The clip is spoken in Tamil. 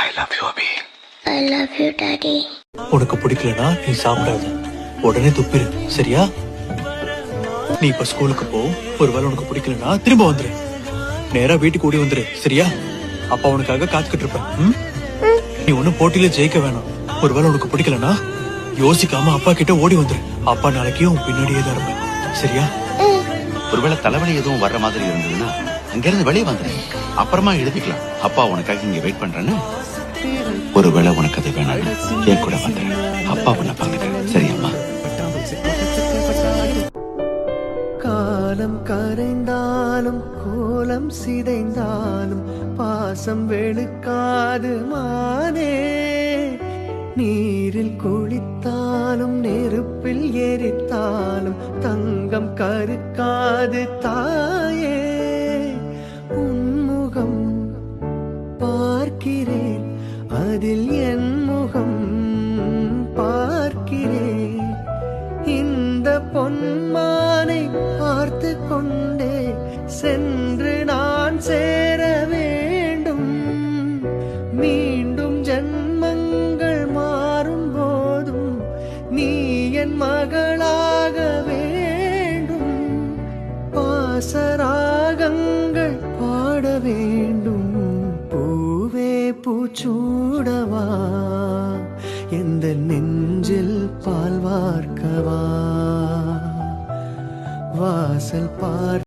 I love you Abhi. I love you daddy. உனக்கு பிடிக்கலனா நீ சாப்பிடாத, உடனே துப்பிரு, சரியா? நீ இப்ப ஸ்கூலுக்கு போ. ஒருவேளை உனக்கு பிடிக்கலனா திரும்ப வந்துரு, நேரா வீட்டுக்கு ஓடி வந்துரு, சரியா? அப்பா உனக்காக காத்துக்கிட்டு இருப்பேன். நீ ஒன்னும் போட்டியில ஜெயிக்க வேணாம். ஒருவேளை உனக்கு பிடிக்கலனா யோசிக்காம அப்பா கிட்ட ஓடி வந்துரு. அப்பா நாளைக்கு உன் பின்னாடியே தான் இருப்பேன், சரியா? ஒருவேளை தலைவலி எதுவும் வர்ற மாதிரி இருந்ததுன்னா அங்கிருந்து வெளியே வந்துரு, அப்புறமா எழுதிக்கலாம். அப்பா உனக்காக இங்க வெயிட் பண்றேன்னு. ஒருவேளை உனக்கு அது வேணாம், என் கூட வந்துரு, அப்பா உன்னை பாக்குறேன், சரியாம்மா? காலம் கரைந்தாலும் கோலம் சிதைந்தாலும் பாசம் வெளுக்காது மானே. நீரில் குளித்தாலும் நெருப்பில் எரித்தாலும் தங்கம் கருக்காது தாயே. உன்முகம் பார்க்கிறேன், அதில் என் முகம் பார்க்கிறேன். இந்த பொன்மானை பார்த்து கொண்டே சென்று நான் சேர வேண்டும். மீண்டும் ஜன்மங்கள் மாறும் போதும் நீ என் மகளாக வேண்டும். பாசராகங்கள் பாட வேண்டும். பூவே பூச்சூடவா, எந்த நெஞ்சில் பால் வார்க்கவா, வாசல் பார்